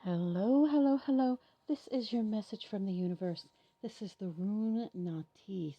Hello, hello, hello. This is your message from the universe. This is the rune Natis.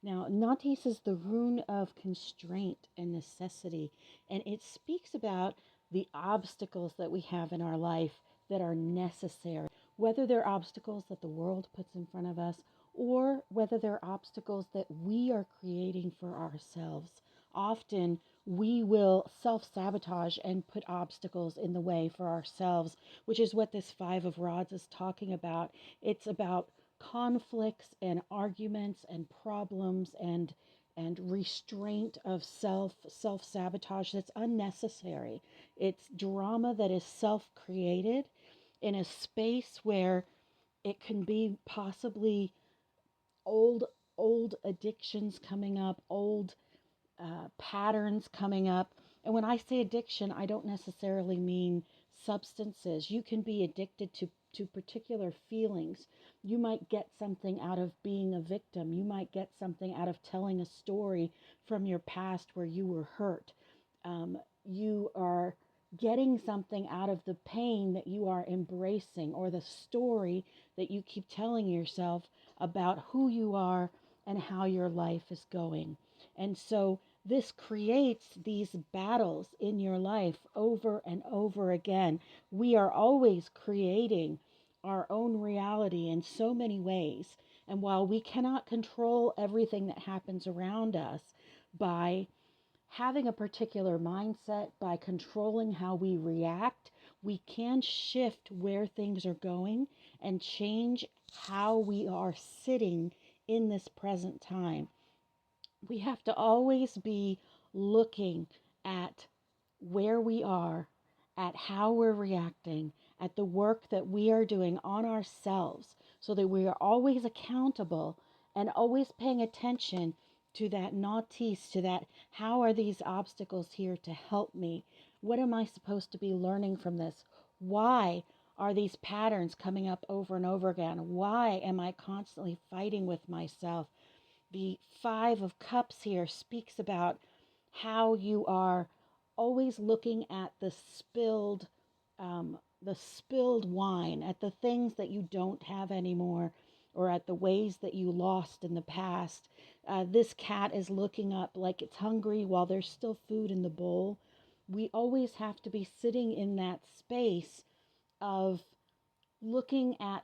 Now, Natis is the rune of constraint and necessity, and it speaks about the obstacles that we have in our life that are necessary, whether they're obstacles that the world puts in front of us or whether they're obstacles that we are creating for ourselves. Often we will self sabotage and put obstacles in the way for ourselves, which is what this Five of Rods is talking about. It's about conflicts and arguments and problems and restraint of self sabotage that's unnecessary. It's drama that is self created in a space where it can be possibly old old addictions coming up, old patterns coming up. And when I say addiction, I don't necessarily mean substances. You can be addicted to particular feelings. You might get something out of being a victim. You might get something out of telling a story from your past where you were hurt. You are getting something out of the pain that you are embracing, or the story that you keep telling yourself about who you are and how your life is going. And so this creates these battles in your life over and over again. We are always creating our own reality in so many ways. And while we cannot control everything that happens around us by having a particular mindset, by controlling how we react, we can shift where things are going and change how we are sitting in this present time. We have to always be looking at where we are, at how we're reacting, at the work that we are doing on ourselves, so that we are always accountable and always paying attention to that naughties, to that how are these obstacles here to help me? What am I supposed to be learning from this? Why are these patterns coming up over and over again? Why am I constantly fighting with myself? The Five of Cups here speaks about how you are always looking at the spilled wine, at the things that you don't have anymore, or at the ways that you lost in the past. This cat is looking up like it's hungry while there's still food in the bowl. We always have to be sitting in that space of looking at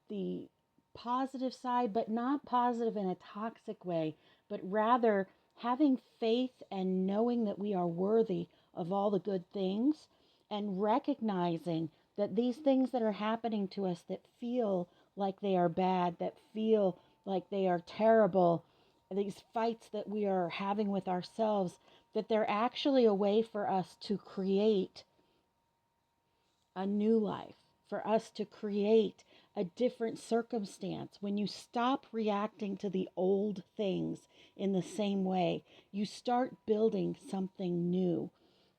the positive side, but not positive in a toxic way, but rather having faith and knowing that we are worthy of all the good things, and recognizing that these things that are happening to us that feel like they are bad, that feel like they are terrible, these fights that we are having with ourselves, that they're actually a way for us to create a new life, for us to create a different circumstance. When you stop reacting to the old things in the same way, you start building something new.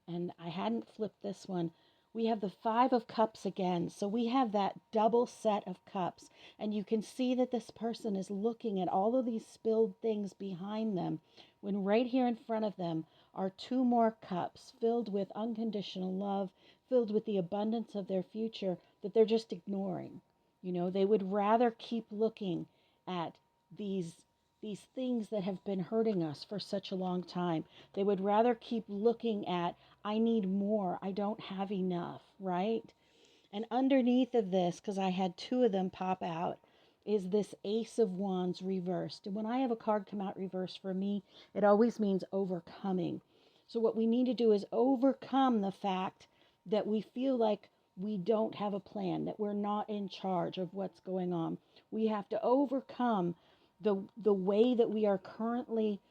And I hadn't flipped this one. We have the Five of Cups again. So we have that double set of cups. And you can see that this person is looking at all of these spilled things behind them, when right here in front of them are two more cups filled with unconditional love, filled with the abundance of their future that they're just ignoring. They would rather keep looking at these things that have been hurting us for such a long time. They would rather keep looking at, I need more, I don't have enough, right? And underneath of this, because I had two of them pop out, is this Ace of Wands reversed. And when I have a card come out reversed, for me, it always means overcoming. So what we need to do is overcome the fact that we feel like we don't have a plan, that we're not in charge of what's going on. We have to overcome the way that we are currently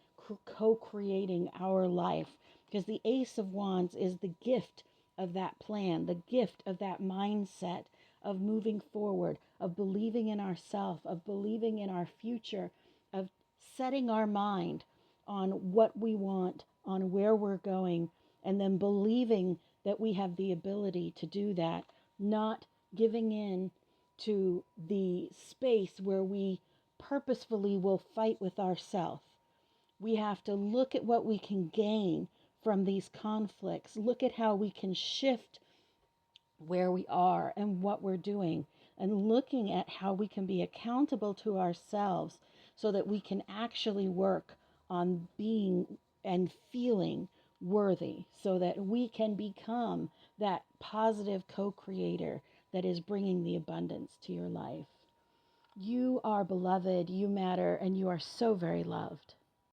co-creating our life, because the Ace of Wands is the gift of that plan, the gift of that mindset of moving forward, of believing in ourselves, of believing in our future, of setting our mind on what we want, on where we're going, and then believing that we have the ability to do that, not giving in to the space where we purposefully will fight with ourselves. We have to look at what we can gain from these conflicts, look at how we can shift where we are and what we're doing, and looking at how we can be accountable to ourselves so that we can actually work on being and feeling worthy, so that we can become that positive co-creator that is bringing the abundance to your life. You are beloved, you matter, and you are so very loved.